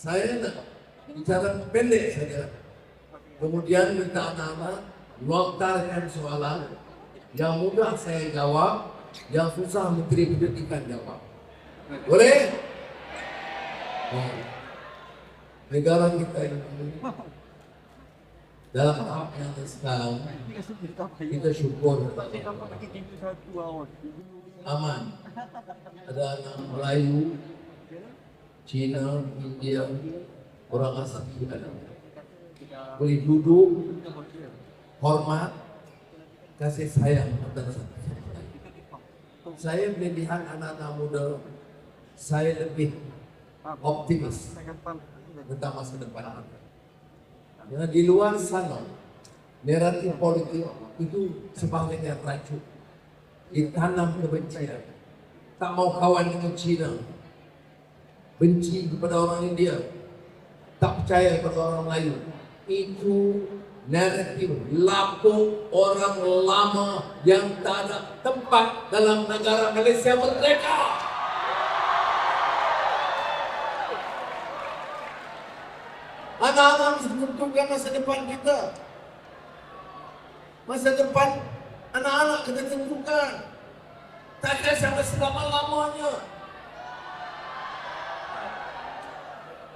Saya nak bicara pendek saja. Kemudian minta anak-anak melontarkan soalan. Yang mudah saya jawab, yang susah Menteri Pendidikan jawab. Boleh? Oh. Negara kita ini dalam tahap yang sekarang kita syukur aman. Ada anak Melayu, Cina, India, orang asal juga boleh duduk, hormat, kasih sayang antara satu sama lain. Saya melihat anak-anak muda, saya lebih optimis tentang masa depan. Karena di luar sana, naratif politik itu sebaliknya racun, ditanam kebencian, tak mau kawan dengan Cina, benci kepada orang India, tak percaya kepada orang Melayu. Itu naratif lapuk orang lama yang tak ada tempat dalam negara Malaysia merdeka. Anak-anak menentukan masa depan kita. Masa depan anak-anak kita tentukan. Takkan sampai selama-lamanya.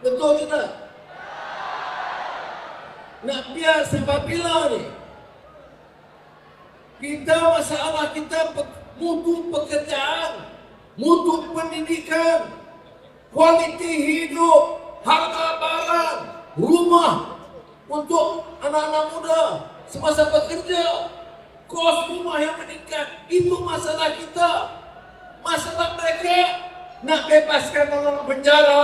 Betul tidak? Nak biar sampai bila ni? Kita masalah kita mutu pekerjaan, mutu pendidikan, kualiti hidup, harga barang, rumah untuk anak-anak muda semasa bekerja, kos rumah yang meningkat. Itu masalah kita. Masalah mereka nak bebaskan orang penjara.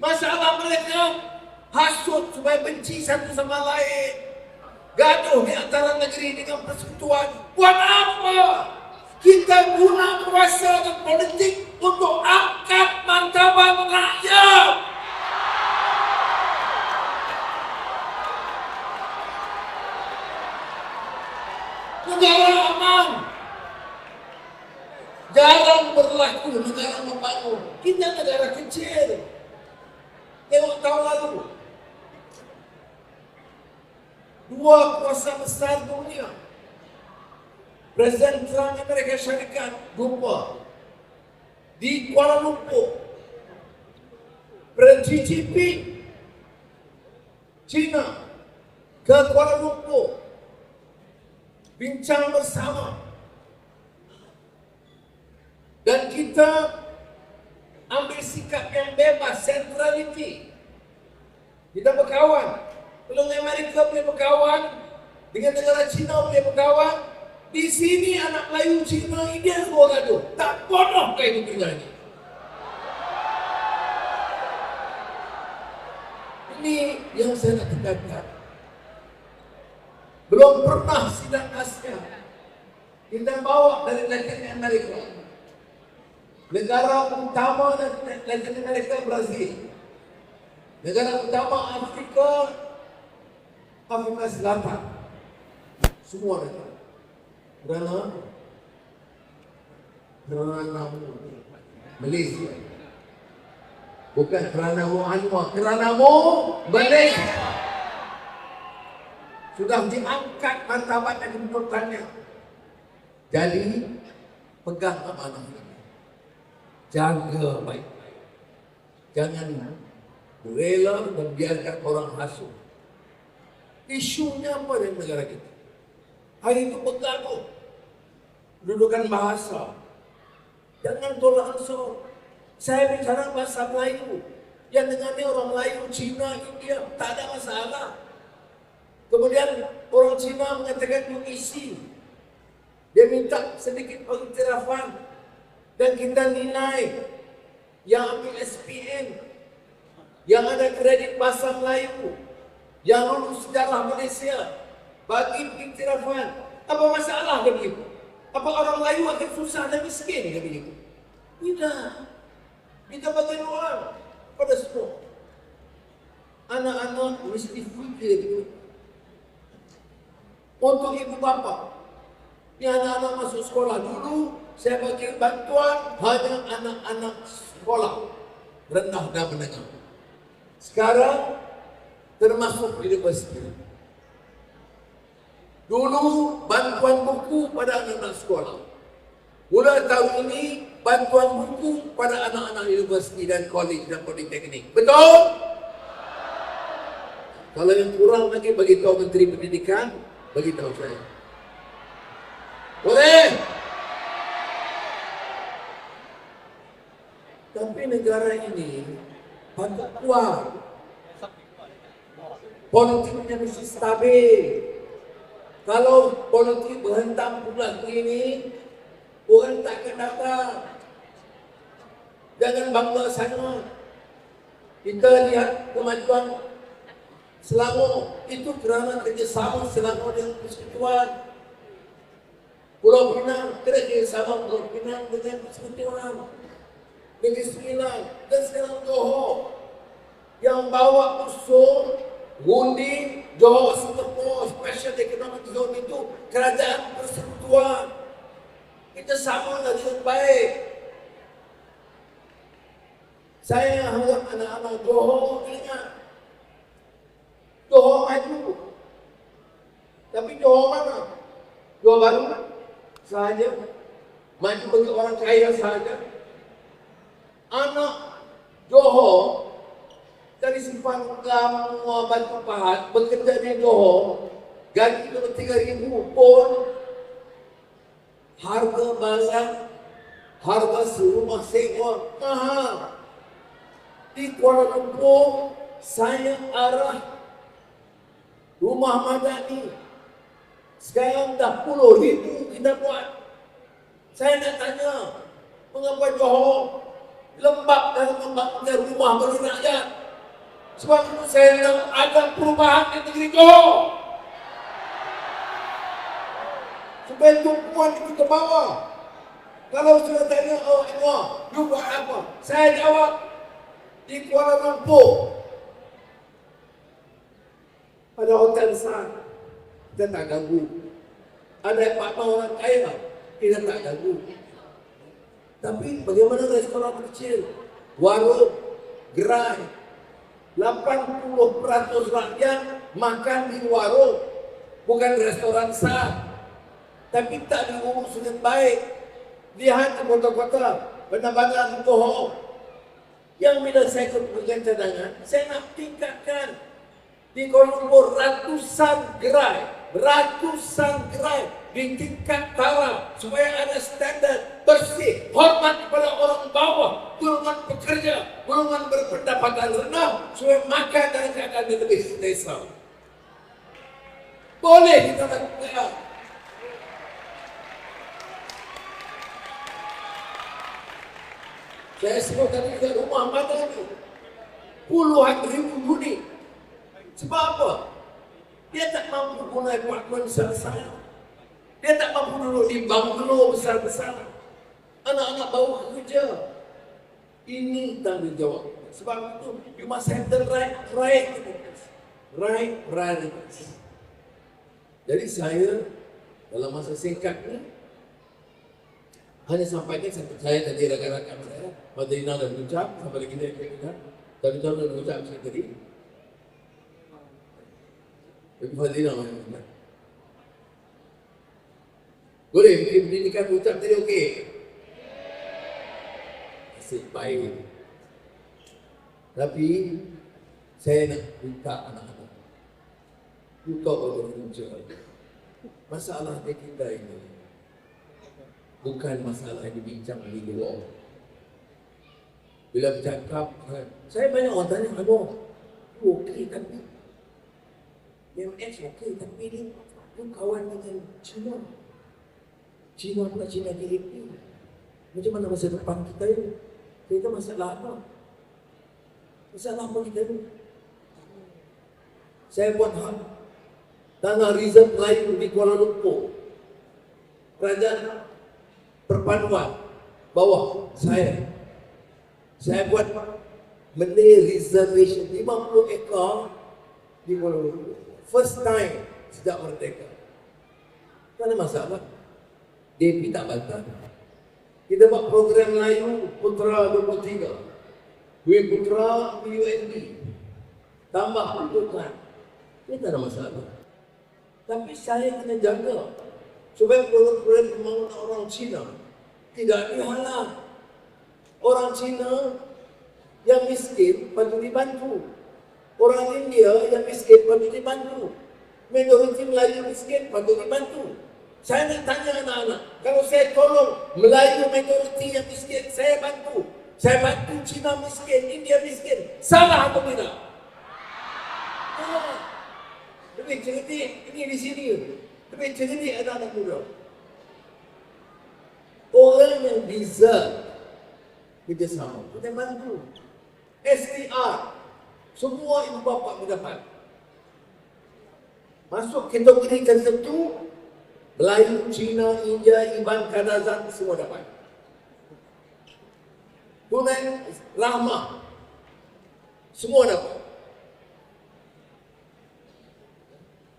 Masalah mereka hasut supaya benci satu sama lain, gaduh di antara negeri dengan persekutuan. Buat apa? Kita guna kuasa dan politik untuk angkat martabat rakyat. Negara aman jarang berlaku, negara membangun. Kita negara kecil. Tengok tahun lalu, dua kuasa besar dunia, Presiden Trump Amerika Syarikat jumpa di Kuala Lumpur. Presiden Xi Jinping China ke Kuala Lumpur bincang bersama, dan kita ambil sikap yang bebas, centrality. Kita berkawan. Kalau Amerika boleh berkawan, dengan negara Cina boleh berkawan. Di sini anak Melayu, Cina, India semua gaduh. Tak bodoh kayak begini lagi. Ini yang saya nak tekankan. Belum pernah sidang Asia kita bawa dari Latin Amerika. Negara utama Latin Amerika Brazil. Negara utama Afrika Selatan. Semua negara. Kerana Malaysia. Bukan kerana Anwar, kerana Malaysia. Sudah diangkat martabat dan kedudukannya. Jadi pegang amanah ini. Jaga baik-baik. Jangan rela dan biarkan orang hasut. Isunya apa dari negara kita? Hari itu bergaduh. Kedudukan bahasa. Jangan tolak ansur. Saya bicara bahasa Melayu. Yang dengannya orang Melayu, Cina, India, tak ada masalah. Kemudian orang Cina mengatakan mengisi. Dia minta sedikit pengiktirafan. Dan kita nilai yang ambil SPM, yang ada kredit bahasa Melayu, yang lulus sejarah Malaysia, bagi pengiktirafan. Apa masalah dia begitu? Apa orang Melayu akan susah dan miskin dia begitu? Tidak. Kita bagi ruang pada semua. Anak-anak mesti fikir itu. Untuk ibu bapa, ini anak-anak masuk sekolah dulu, saya bagi bantuan hanya anak-anak sekolah rendah dan menengah. Sekarang termasuk universiti. Dulu bantuan buku pada anak-anak sekolah. Mulai tahun ini bantuan buku pada anak-anak universiti dan college dan politeknik. Betul? Kalau yang kurang lagi bagi tahu Menteri Pendidikan, bagi tahu saya. Boleh? Tapi negara ini patut kuat. Politiknya mesti stabil. Kalau politik berhentang pula begini, orang tak akan datang. Jangan bangga sana. Kita lihat kemajuan Selangor itu kerana kerjasama Selangor dengan persekutuan. Pulau Pinang kerjasama Pulau Pinang dengan persekutuan. Negeri Sembilan dan sekarang Johor yang bawa usul Gundi Johor Singapore Special Economic Zone itu kerajaan persekutuan. Kita sama dengan baik. Saya harap anak-anak Johor ingat Johor maju. Tapi Johor mana? Johor baru sahaja. Maju bagi orang kaya sahaja. Anak Johor dari simpan lama Batu Pahat bekerja di Johor, gaji cuma 3,000 pun harga barang, harga serumah sewa mahal. Di Kuala Lumpur saya arah rumah madani sekarang dah 10,000 kita buat. Saya nak tanya, mengapa Johor lembab dalam membangun rumah bagi rakyat? Sebab itu saya nak ada perubahan di negeri Johor. Supaya tumpuan itu ke bawah. Kalau sudah tanya, oh Allah, you buat apa? Saya jawab, di Kuala Lumpur pada hotel besar, kita tak ganggu. Ada 4 orang kaya, kita tak ganggu. Tapi bagaimana restoran kecil, warung, gerai, 80% rakyat makan di warung, bukan restoran besar. Tapi tak diurus dengan baik. Lihat ke kota-kota, bandar-bandar di Johor. Yang bila saya kemudian cadangan, saya nak tingkatkan. Di Kuala Lumpur ratusan gerai di tingkat taraf supaya ada standar bersih, hormat kepada orang bawah, golongan pekerja, golongan berpendapatan rendah supaya makan dalam keadaan yang lebih selesa. Boleh kita lakukan. Saya sebut tadi ke rumah madani puluhan ribu unit. Sebab apa? Dia tak mampu guna apartmen besar-besar. Dia tak mampu duduk di banglo besar-besar. Anak-anak bawa kerja. Ini tanggungjawab. Sebab itu, you must have the right priorities. Jadi saya, dalam masa singkat ini, hanya sampaikan saya tadi rakan-rakan saya, Madinah dan Ucap, sampai lagi dia kata, tadi tahun dan Ucap saya tadi. Tapi Madinah mana? Boleh, pendidikan Ucap tadi okey? Asyik, baik. Tapi, saya nak minta anak-anak. Buka bagi Ucap. Masalah kita ini bukan masalah yang dibincang di luar. Bila bercakap, saya banyak orang tanya, aduh, okey tapi MX okey tapi dia kawan dengan China. China pula China GDP. Macam mana masa depan kita ini? Kita masalah apa? Masalah apa kita ini? Saya buat hak tanah reserve Melayu di Kuala Lumpur. Kerajaan perpaduan bawah saya buat Malay reservation 50 ekar di Kuala Lumpur. First time sejak merdeka. Tak ada masalah. DP tak bantah. Kita buat program Melayu Putra 23. Duit Putra UNB. Tambah peruntukan. Ini tak ada masalah. Tapi saya kena jaga supaya program pembangunan orang Cina tidak dihalang. Orang Cina yang miskin patut dibantu. Orang India yang miskin patut dibantu. Minoriti Melayu miskin patut dibantu. Saya nak tanya anak-anak, kalau saya tolong Melayu minoriti yang miskin, saya bantu. Saya bantu Cina miskin, India miskin. Salah atau tidak? Lebih cerdik, ini di sini. Lebih cerdik anak-anak muda. Orang yang deserve kerjasama, kita bantu. SDR, semua ibu bapa mendapat. Masuk kategori tertentu, Melayu, Cina, India, Iban, Kadazan, semua dapat. Tunai Rahmah, semua dapat.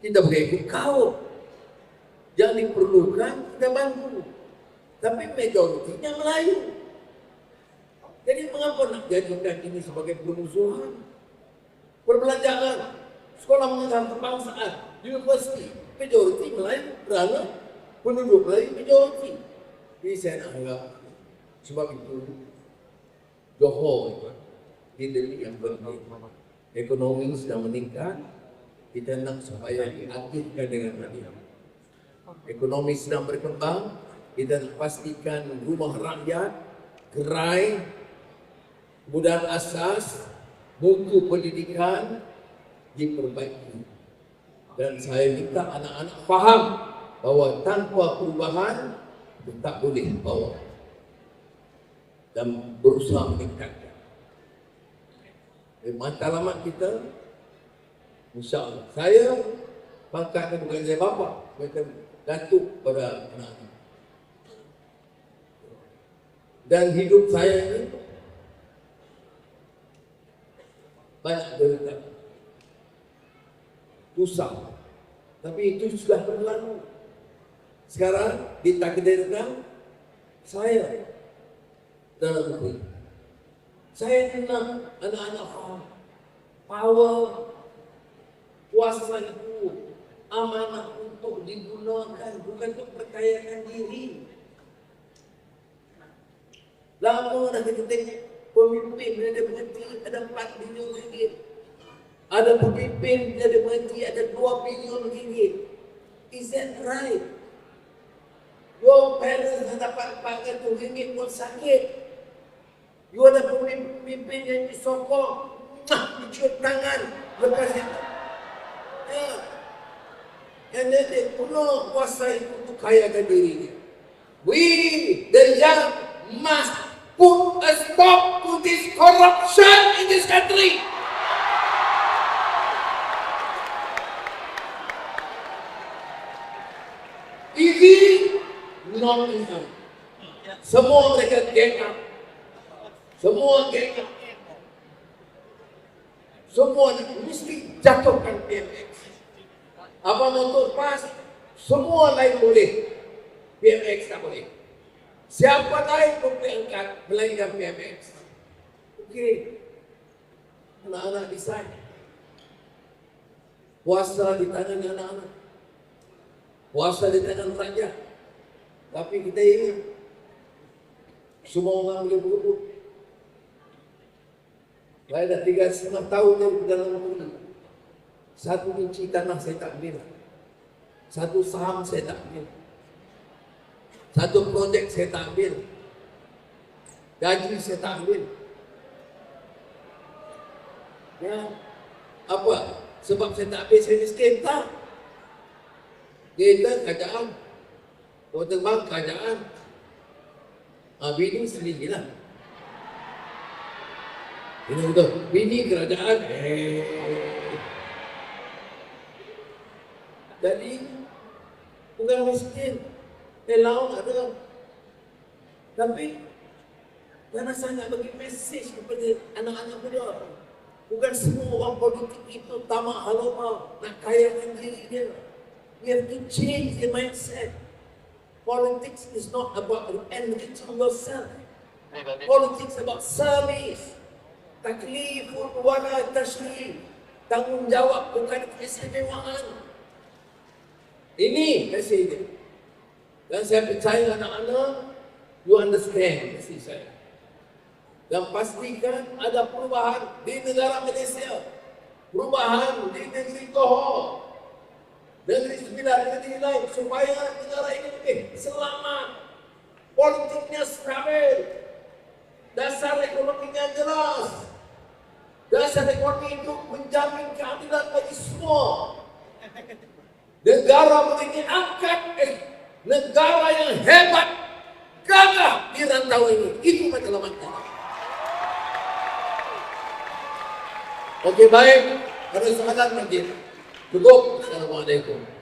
Kita boleh ikut kau. Yang diperlukan, kita bantu. Tapi majoritinya Melayu. Jadi mengapa nak jadikan ini sebagai permusuhan? Perbelanjaan, sekolah menengah kebangsaan, universiti, majoriti Melayu, kerana penduduk Melayu majoriti. Jadi saya nak harap, sebab itu Johor ini yang penting. Ekonomi sedang meningkat, kita nak supaya diaktifkan dengan rakyat. Ekonomi sedang berkembang, kita nak pastikan rumah rakyat, gerai, kemudahan asas, mutu pendidikan diperbaiki. Dan saya minta anak-anak faham bahawa tanpa perubahan kita tak boleh bawa dan berusaha meningkatkan. Matlamat kita, insya-Allah. Saya pangkatnya bukan saya bapa, saya datuk pada anak-anak. Dan hidup saya ini banyak derita, susah, tapi itu sudah berlalu. Sekarang ditakdirkan saya dalam negeri. Saya tenang, anak-anak faham power kuasa itu amanah untuk digunakan, bukan untuk perkayakan diri. Lama dah kita tengok pemimpin ada berhenti ada 4 bilion ringgit. Ada pemimpin ada berhenti ada 2 bilion ringgit. Is that right? Your parents dah dapat 400 ringgit pun sakit. You ada pemimpin yang disokong, dicium tangan, lepas itu. Ya. Yang dia punya kuasa itu untuk kayakan diri dia. We, the young, must put a stop to this corruption in this country. Easy, not easy. Semua mereka gang up. Semua gang up. Semua mesti jatuhkan PMX. Apa motor pas, semua lain boleh. PMX tak boleh. Siapa lain pun boleh angkat melainkan PMX. Okey. Anak-anak desain. Kuasa di tangan anak-anak. Kuasa di tangan raja. Tapi kita ingat, semua orang boleh berebut. Saya dah 3,5 tahun dari dalam negeri. 1 inci tanah saya tak ambil. 1 saham saya tak ambil. 1 projek saya tak ambil. Gaji saya tak ambil. Ya, apa? Sebab saya tak ambil, saya miskin tak? Kita kerajaan. Orang terbang kerajaan. Bini sendirilah. Ini betul. Bini kerajaan. Jadi bukan miskin. Laut ada. Tapi karena saya nak bagi mesej kepada anak-anak muda. Bukan semua orang politik itu tamak haloma nak kayakan diri dia. We have to change the mindset. Politics is not about enriching yourself. Politics about service. Taklifun wala tashrif. Tanggung jawab bukan keistimewaan. Ini mesej dia. Dan saya percaya anak-anak, you understand mesej saya. Dan pastikan ada perubahan di negara Malaysia. Perubahan di negeri Johor. Negeri sembilan, negeri lain. Supaya negara ini lebih selamat. Politiknya stabil. Dasar ekonominya jelas. Dasar ekonomi itu menjamin keadilan bagi semua. Negara begini angkat, negara yang hebat, gagah di rantau ini. Itu matlamatnya. Okey, baik. Ada soalan lagi? Cukup. Assalamualaikum.